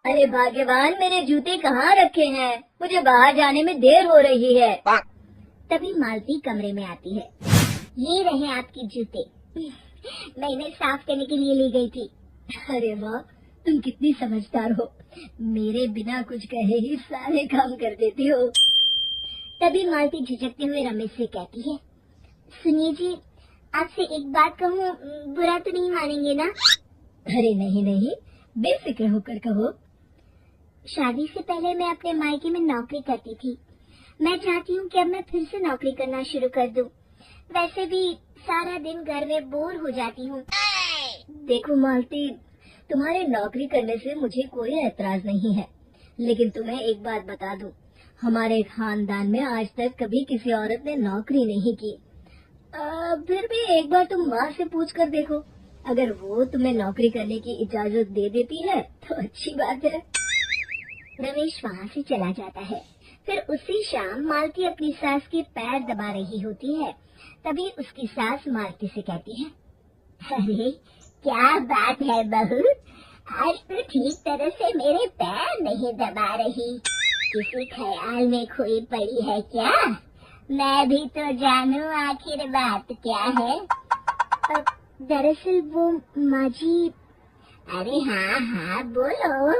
अरे भाग्यवान, मेरे जूते कहाँ रखे हैं? मुझे बाहर जाने में देर हो रही है। तभी मालती कमरे में आती है। ये रहे आपके जूते। मैं इन्हें साफ करने के लिए ले गई थी। अरे वाह, तुम कितनी समझदार हो। मेरे बिना कुछ कहे ही सारे काम कर देती हो। तभी मालती झिझकते हुए रमेश से कहती है, सुनिए जी, आपसे एक बात कहूँ, बुरा तो नहीं मानेंगे ना? अरे नहीं नहीं, बेफिक्र होकर कहो। शादी से पहले मैं अपने मायके में नौकरी करती थी। मैं चाहती हूँ कि अब मैं फिर से नौकरी करना शुरू कर दूँ। वैसे भी सारा दिन घर में बोर हो जाती हूँ। देखो मालती, तुम्हारे नौकरी करने से मुझे कोई ऐतराज नहीं है, लेकिन तुम्हें एक बात बता दूं, हमारे खानदान में आज तक कभी किसी औरत ने नौकरी नहीं की। फिर भी एक बार तुम माँ से पूछ कर देखो, अगर वो तुम्हें नौकरी करने की इजाजत दे देती है तो अच्छी बात है। रमेश वहाँ से चला जाता है। फिर उसी शाम मालती अपनी सास के पैर दबा रही होती है। तभी उसकी सास मालती से कहती है, अरे क्या बात है बहू, आज तो ठीक तरह से मेरे पैर नहीं दबा रही। किसी ख्याल में खोई पड़ी है क्या? मैं भी तो जानूं आखिर बात क्या है। दरअसल वो माँ जी। अरे हाँ हाँ बोलो,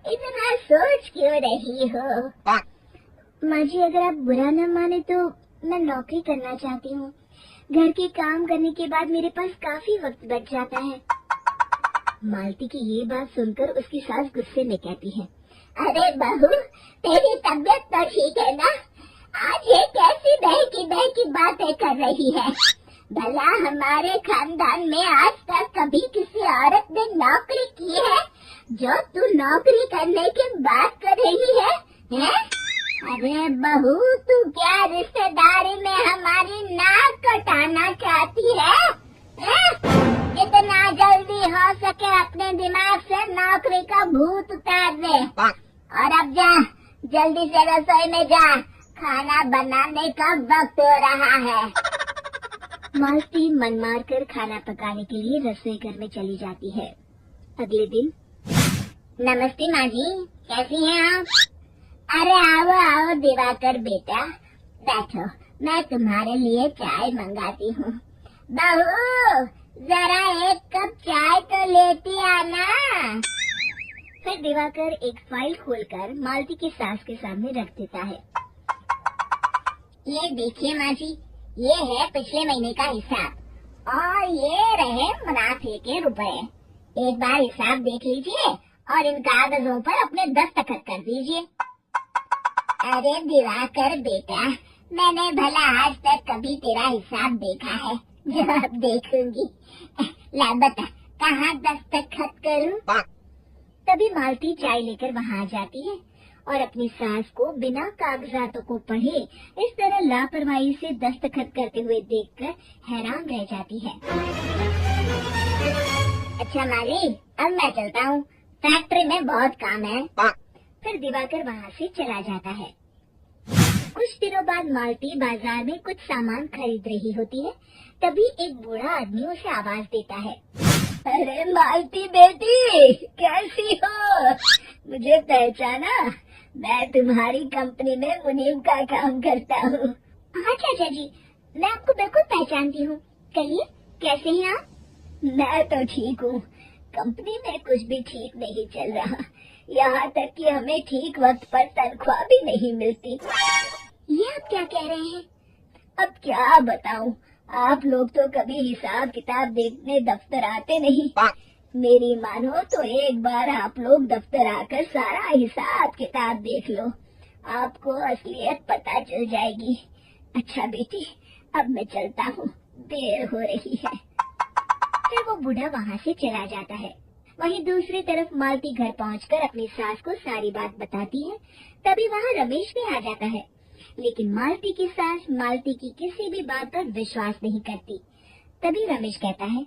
इतना सोच क्यों रही हो? माँ जी, अगर आप बुरा न माने तो मैं नौकरी करना चाहती हूँ। घर के काम करने के बाद मेरे पास काफी वक्त बच जाता है। मालती की ये बात सुनकर उसकी सास गुस्से में कहती है, अरे बहू, तेरी तबीयत तो ठीक है ना? आज ये कैसी बहकी बातें कर रही है? भला हमारे खानदान में आज तक कभी किसी औरत ने नौकरी की है जो तू नौकरी करने की बात कर रही है? अरे बहू, तू क्या रिश्तेदारी में हमारी नाक कटाना चाहती है? जितना जल्दी हो सके अपने दिमाग से नौकरी का भूत उतार दे। और अब जा, जल्दी से रसोई में जा, खाना बनाने का वक्त हो रहा है। मालती मन मार कर खाना पकाने के लिए रसोई घर में चली जाती है। अगले दिन। नमस्ते माँ जी, कैसी हैं आप? अरे आओ आओ दिवाकर बेटा, बैठो, मैं तुम्हारे लिए चाय मंगाती हूँ। बहू, जरा एक कप चाय तो लेती आना। फिर दिवाकर एक फाइल खोलकर मालती की सास के सामने रख देता है। ये देखिए माँ जी, ये है पिछले महीने का हिसाब और ये रहे मुनाफे के रुपए। एक बार हिसाब देख लीजिए और इन कागजों पर अपने दस्तखत कर दीजिए। अरे दिवाकर बेटा, मैंने भला आज तक कभी तेरा हिसाब देखा है जो अब देखूंगी? ला बता, कहाँ दस्तखत करूं? तभी मालती चाय लेकर वहाँ आ जाती है और अपनी सास को बिना कागजातों को पढ़े इस तरह लापरवाही से दस्तखत करते हुए देखकर हैरान रह जाती है। अच्छा माली, अब मैं चलता हूँ, फैक्ट्री में बहुत काम है। फिर दिवाकर वहाँ से चला जाता है। कुछ दिनों बाद मालती बाजार में कुछ सामान खरीद रही होती है। तभी एक बूढ़ा आदमी उसे आवाज देता है, अरे मालती बेटी, कैसी हो? मुझे पहचाना? मैं तुम्हारी कंपनी में मुनीम का काम करता हूँ। हाँ चाचा जी, मैं आपको बिल्कुल पहचानती हूँ। कहिए, कैसे हैं आप? मैं तो ठीक हूँ, कंपनी में कुछ भी ठीक नहीं चल रहा, यहाँ तक कि हमें ठीक वक्त पर तनख्वाह भी नहीं मिलती। ये आप क्या कह रहे हैं? अब क्या बताऊँ, आप लोग तो कभी हिसाब किताब देखने दफ्तर आते नहीं। मेरी मानो तो एक बार आप लोग दफ्तर आकर सारा हिसाब किताब देख लो, आपको असलियत पता चल जाएगी। अच्छा बेटी, अब मैं चलता हूँ, देर हो रही है। फिर वो बूढ़ा वहाँ से चला जाता है। वहीं दूसरी तरफ मालती घर पहुँचकर अपनी सास को सारी बात बताती है। तभी वहाँ रमेश भी आ जाता है, लेकिन मालती की सास मालती की किसी भी बात पर विश्वास नहीं करती। तभी रमेश कहता है,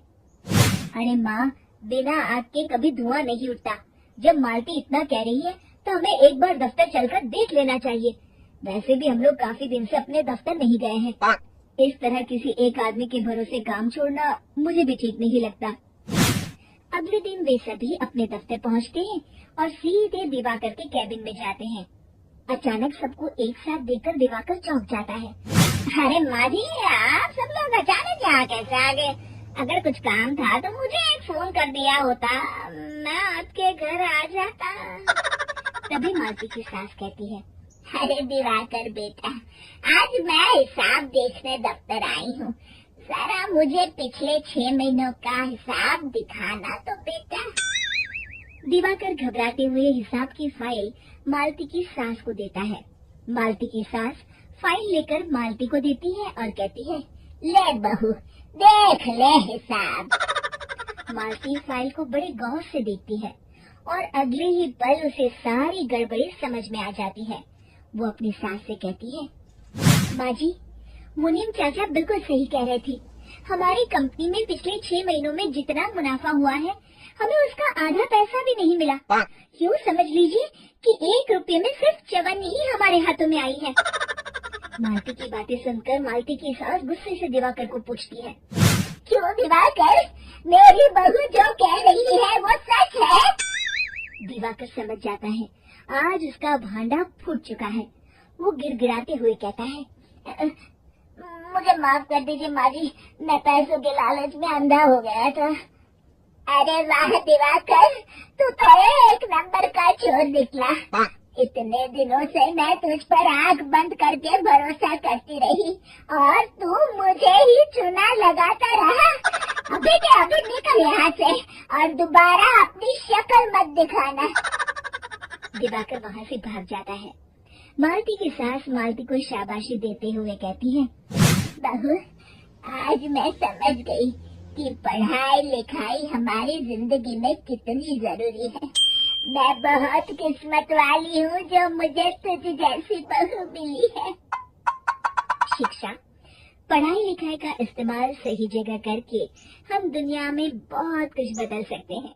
अरे माँ, बिना आग के कभी धुआं नहीं उठता। जब मालती इतना कह रही है तो हमें एक बार दफ्तर चलकर देख लेना चाहिए। वैसे भी हम लोग काफी दिन से अपने दफ्तर नहीं गए हैं। इस तरह किसी एक आदमी के भरोसे काम छोड़ना मुझे भी ठीक नहीं लगता। अगले दिन वे सभी अपने दफ्तर पहुंचते हैं और सीधे दिवाकर के कैबिन में जाते हैं। अचानक सबको एक साथ देखकर दिवाकर चौंक जाता है। अरे माँ जी, आप सब लोग अचानक यहाँ कैसे आ गए? अगर कुछ काम था तो मुझे एक फोन कर दिया होता, मैं आपके घर आ जाता। तभी मालती की सास कहती है, अरे दिवाकर बेटा, आज मैं हिसाब देखने दफ्तर आई हूँ। जरा मुझे पिछले 6 महीनों का हिसाब दिखाना तो बेटा। दिवाकर घबराते हुए हिसाब की फाइल मालती की सास को देता है। मालती की सास फाइल लेकर मालती को देती है और कहती है, ले बहू, देख ले हिसाब। मालती फाइल को बड़े गौर से देखती है और अगले ही पल उसे सारी गड़बड़ी समझ में आ जाती है। वो अपनी सास से कहती है, माँ जी, मुनीम चाचा बिल्कुल सही कह रहे थे। हमारी कंपनी में पिछले 6 महीनों में जितना मुनाफा हुआ है, हमें उसका आधा पैसा भी नहीं मिला। यूँ समझ लीजिए कि 1 रुपये में सिर्फ चवन्नी ही हमारे हाथों में आई है। मालती की बातें सुनकर मालती की सास गुस्से से दिवाकर को पूछती है, क्यों दिवाकर, मेरी बहू जो कह रही है वो सच है? दिवाकर समझ जाता है आज उसका भांडा फूट चुका है। वो गिड़गिड़ाते हुए कहता है, मुझे माफ कर दीजिए माँ जी, मैं पैसों के लालच में अंधा हो गया था। अरे वाह दिवाकर, तू तो एक नंबर का चोर निकला। इतने दिनों से मैं तुझ पर आंख बंद करके भरोसा करती रही और तू मुझे ही चुना लगाता रहा। अभी के अभी निकल यहाँ से और दोबारा अपनी शक्ल मत दिखाना। दिवाकर वहाँ से भाग जाता है। मालती की सास मालती को शाबाशी देते हुए कहती है, बहू, आज मैं समझ गई कि पढ़ाई लिखाई हमारी जिंदगी में कितनी जरूरी है। मैं बहुत किस्मत वाली हूँ जो मुझे तुझ जैसी बहू मिली है। शिक्षा, पढ़ाई लिखाई का इस्तेमाल सही जगह करके हम दुनिया में बहुत कुछ बदल सकते हैं।